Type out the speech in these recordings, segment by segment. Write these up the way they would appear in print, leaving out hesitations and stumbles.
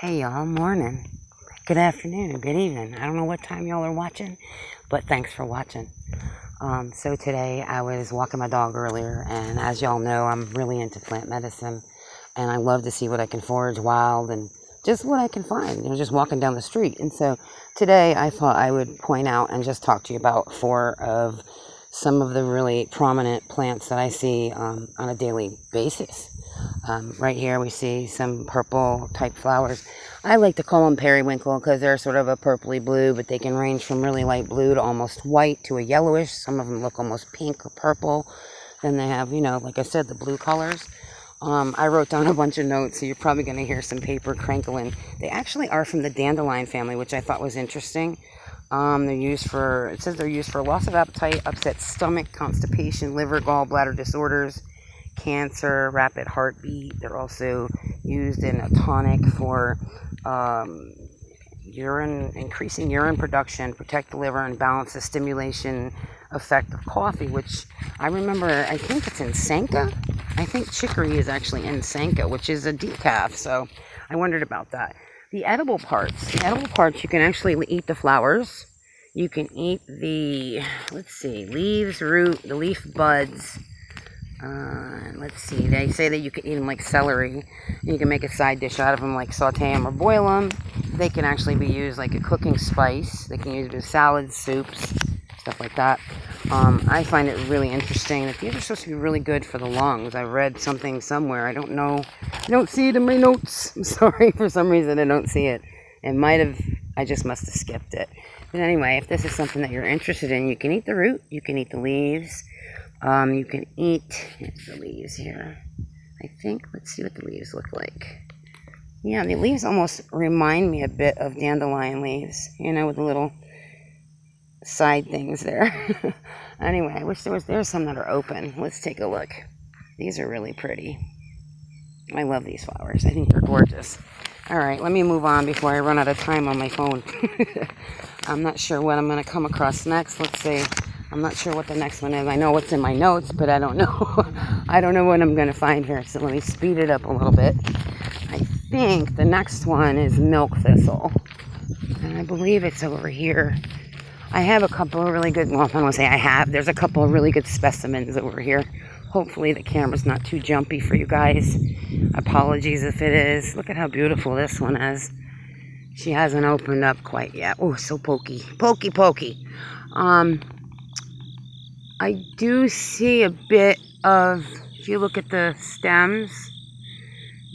Hey y'all, morning, good afternoon, good evening. I don't know what time y'all are watching, but thanks for watching. So today I was walking my dog earlier, and as y'all know, I'm really into plant medicine, and I love to see what I can forage wild and just what I can find, just walking down the street. And so today I thought I would point out and just talk to you about four of some of the really prominent plants that I see on a daily basis. Right here we see some purple type flowers. I like to call them periwinkle because they're sort of a purpley blue, but they can range from really light blue to almost white to a yellowish. Some of them look almost pink or purple. Then they have, like I said, the blue colors. I wrote down a bunch of notes, so you're probably going to hear some paper crinkling. They actually are from the Dandelion family, which I thought was interesting. It says they're used for loss of appetite, upset stomach, constipation, liver, gallbladder disorders, cancer, rapid heartbeat. They're also used in a tonic for increasing urine production, protect the liver, and balance the stimulation effect of coffee, which I remember, I think it's in Sanka. I think chicory is actually in Sanka, which is a decaf, so I wondered about that. The edible parts, you can actually eat the flowers. You can eat the, leaves, root, the leaf buds. They say that you can eat them like celery. You can make a side dish out of them, like saute them or boil them. They can actually be used like a cooking spice. They can use it in salads, soups, stuff like that. I find it really interesting that these are supposed to be really good for the lungs. I read something somewhere. I don't know. I don't see it in my notes. I'm sorry, for some reason I don't see it. I just must have skipped it. But anyway, if this is something that you're interested in, you can eat the root, you can eat the leaves. You can eat the leaves here. I think, let's see what the leaves look like. Yeah, the leaves almost remind me a bit of dandelion leaves, with the little side things there. Anyway, I wish there's some that are open. Let's take a look. These are really pretty. I love these flowers. I think they're gorgeous. All right, let me move on before I run out of time on my phone. I'm not sure what I'm going to come across next. Let's see. I'm not sure what the next one is. I know what's in my notes, but I don't know. I don't know what I'm going to find here, so let me speed it up a little bit. I think the next one is milk thistle, and I believe it's over here. I have a couple of really good, I don't say I have. There's a couple of really good specimens over here. Hopefully the camera's not too jumpy for you guys. Apologies if it is. Look at how beautiful this one is. She hasn't opened up quite yet. Oh, so pokey. Pokey. I do see a bit of, if you look at the stems,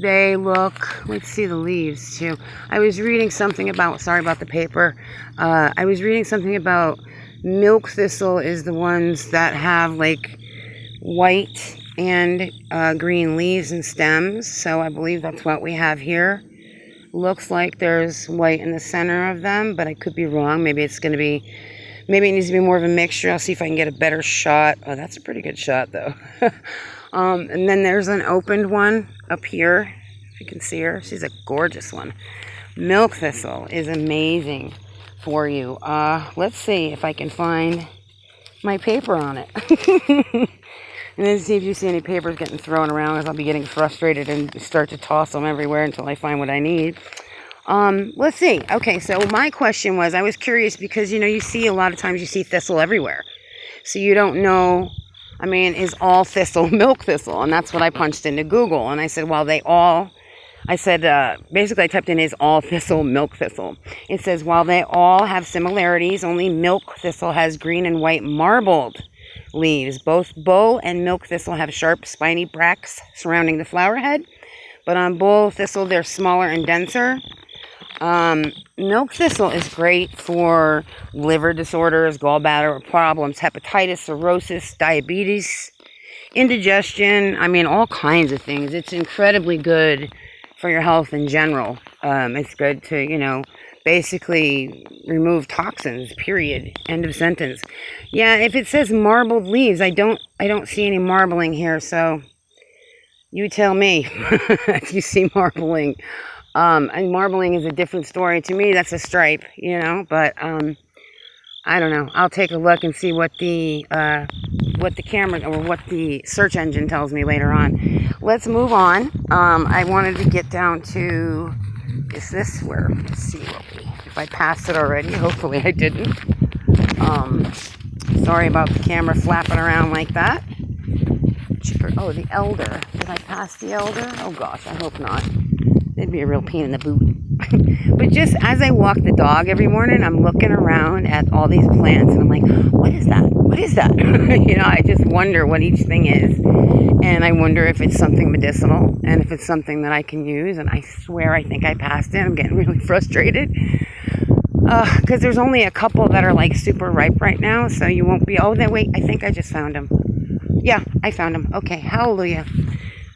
they look, let's see the leaves too. I was reading something about, sorry about the paper. I was reading something about milk thistle is the ones that have like white and green leaves and stems. So I believe that's what we have here. Looks like there's white in the center of them, but I could be wrong. Maybe it needs to be more of a mixture. I'll see if I can get a better shot. Oh, that's a pretty good shot, though. And then there's an opened one up here. If you can see her. She's a gorgeous one. Milk thistle is amazing for you. Let's see if I can find my paper on it. And then see if you see any papers getting thrown around, as I'll be getting frustrated and start to toss them everywhere until I find what I need. Let's see. Okay, so my question was, I was curious because, you see a lot of times you see thistle everywhere. So you don't know, is all thistle milk thistle? And that's what I punched into Google. And I said, basically I typed in, is all thistle milk thistle? It says, while they all have similarities, only milk thistle has green and white marbled leaves. Both bow and milk thistle have sharp, spiny bracts surrounding the flower head. But on bow thistle, they're smaller and denser. Milk thistle is great for liver disorders, gallbladder problems, hepatitis, cirrhosis, diabetes, indigestion, all kinds of things. It's incredibly good for your health in general. It's good to, basically remove toxins, period. End of sentence. Yeah, if it says marbled leaves, I don't see any marbling here, so you tell me if you see marbling. And marbling is a different story. To me, that's a stripe, but I don't know. I'll take a look and see what the camera or what the search engine tells me later on. Let's move on. I wanted to get down to is this where, let's see if I passed it already. Hopefully I didn't. Sorry about the camera flapping around like that. Oh, the elder. Did I pass the elder? Oh gosh, I hope not. It'd be a real pain in the boot. But just as I walk the dog every morning, I'm looking around at all these plants and I'm like, what is that? What is that? You know, I just wonder what each thing is. And I wonder if it's something medicinal and if it's something that I can use. And I swear I think I passed it. I'm getting really frustrated. Because there's only a couple that are like super ripe right now. So you won't be, oh, then wait, I think I just found them. Yeah, I found them. Okay, hallelujah.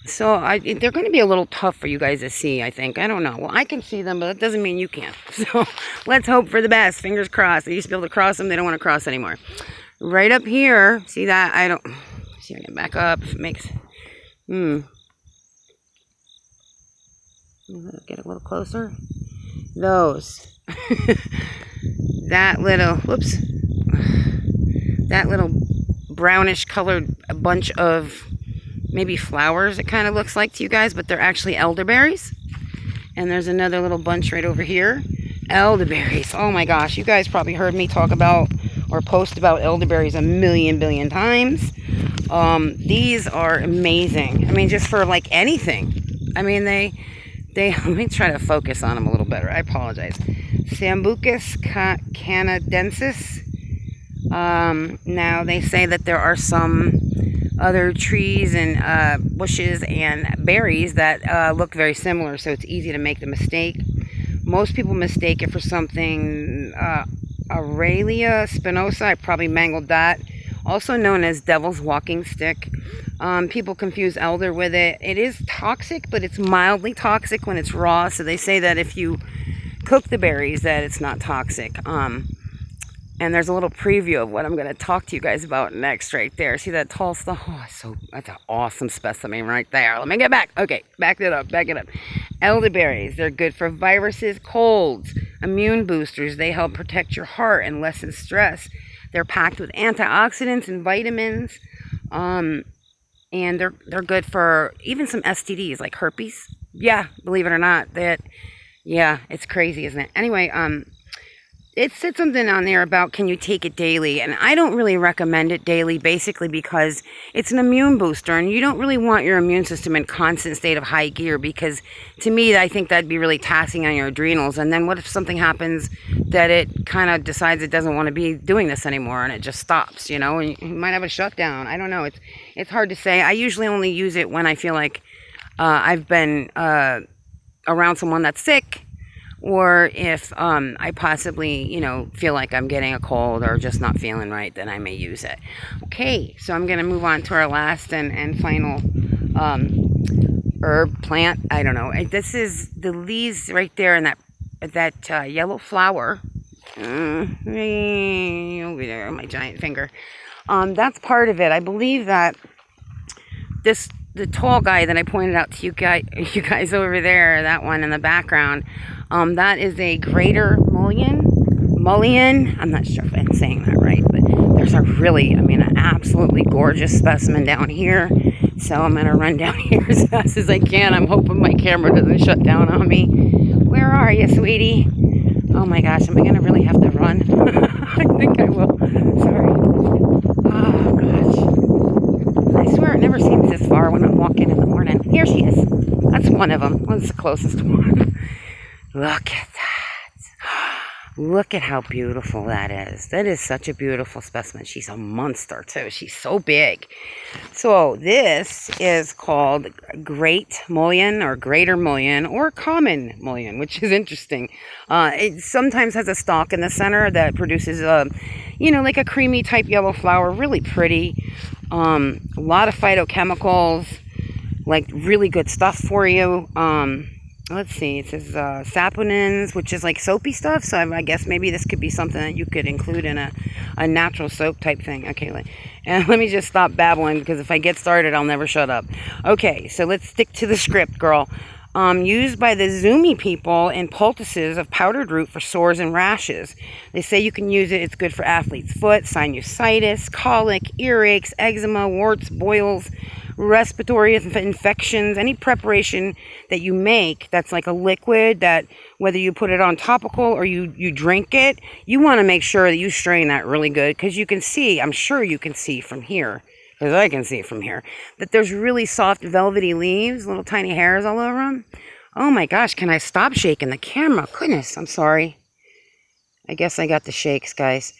So they're going to be a little tough for you guys to see, I think. I don't know. Well, I can see them, but that doesn't mean you can't. So let's hope for the best. Fingers crossed. They used to be able to cross them. They don't want to cross anymore. Right up here, see that? I don't... See, I can back up if it makes... Get a little closer. Those. That little... Whoops. That little brownish colored bunch of... maybe flowers it kind of looks like to you guys, but they're actually elderberries. And there's another little bunch right over here. Elderberries. Oh my gosh, you guys probably heard me talk about or post about elderberries a billion times. These are amazing. I mean, just for like anything. I mean, they let me try to focus on them a little better. I apologize. Sambucus canadensis. Now they say that there are some other trees and bushes and berries that look very similar, so it's easy to make the mistake. Most people mistake it for something Aurelia spinosa. I probably mangled that. Also known as devil's walking stick. People confuse elder with it. It is toxic, but it's mildly toxic when it's raw, so they say that if you cook the berries that it's not toxic. And there's a little preview of what I'm going to talk to you guys about next right there. See that tall stuff? Oh, that's an awesome specimen right there. Let me get back. Okay, back it up. Elderberries, they're good for viruses, colds, immune boosters. They help protect your heart and lessen stress. They're packed with antioxidants and vitamins. And they're good for even some STDs like herpes. Yeah, believe it or not. Yeah, it's crazy, isn't it? Anyway, it said something on there about can you take it daily, and I don't really recommend it daily, basically because it's an immune booster and you don't really want your immune system in constant state of high gear, because to me I think that'd be really taxing on your adrenals. And then what if something happens that it kind of decides it doesn't want to be doing this anymore and it just stops, you know, and you might have a shutdown. I don't know, it's hard to say. I usually only use it when I feel like I've been around someone that's sick, or if I possibly, you know, feel like I'm getting a cold or just not feeling right, then I may use it. Okay, so I'm going to move on to our last and final herb plant. I don't know. This is the leaves right there in that yellow flower. Over there, my giant finger. That's part of it. I believe that the tall guy that I pointed out to you guys over there, that one in the background, that is a greater mullein. I'm not sure if I'm saying that right, but there's an absolutely gorgeous specimen down here. So I'm going to run down here as fast as I can. I'm hoping my camera doesn't shut down on me. Where are you, sweetie? Oh my gosh, am I going to really have to run? I think I will. Sorry. Oh gosh. I swear it never seems this far when I'm walking in the morning. Here she is. That's one of them. That's the closest one. Look at that. Look at how beautiful that is. That is such a beautiful specimen. She's a monster too. She's so big. So this is called great mullein or greater mullein or common mullein, which is interesting. It sometimes has a stalk in the center that produces like a creamy type yellow flower. Really pretty. A lot of phytochemicals, like really good stuff for you. Let's see, it says saponins, which is like soapy stuff, so I guess maybe this could be something that you could include in a natural soap type thing. Okay, let me just stop babbling, because if I get started, I'll never shut up. Okay, so let's stick to the script, girl. used by the Zumi people in poultices of powdered root for sores and rashes. They say you can use it. It's good for athlete's foot, sinusitis, colic, earaches, eczema, warts, boils, respiratory infections, any preparation that you make that's like a liquid, that whether you put it on topical or you drink it, you want to make sure that you strain that really good, because you can see, I'm sure you can see from here, because I can see it from here, that there's really soft velvety leaves, little tiny hairs all over them. Oh my gosh, can I stop shaking the camera? Goodness, I'm sorry. I guess I got the shakes, guys.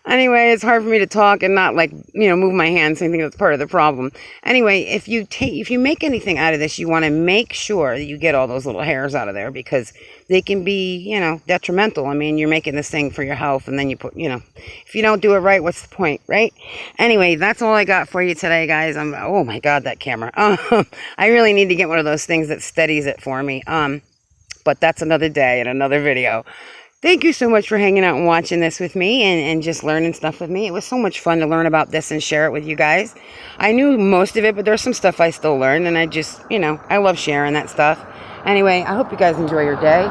Anyway, it's hard for me to talk and not, like, move my hands. I think that's part of the problem. Anyway, if you make anything out of this, you want to make sure that you get all those little hairs out of there, because they can be, detrimental. I mean, you're making this thing for your health, and then you put, if you don't do it right, what's the point, right? Anyway, that's all I got for you today, guys. Oh my God, that camera. I really need to get one of those things that steadies it for me. But that's another day and another video. Thank you so much for hanging out and watching this with me and just learning stuff with me. It was so much fun to learn about this and share it with you guys. I knew most of it, but there's some stuff I still learned, and I just, I love sharing that stuff. Anyway, I hope you guys enjoy your day.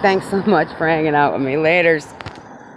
Thanks so much for hanging out with me. Laters.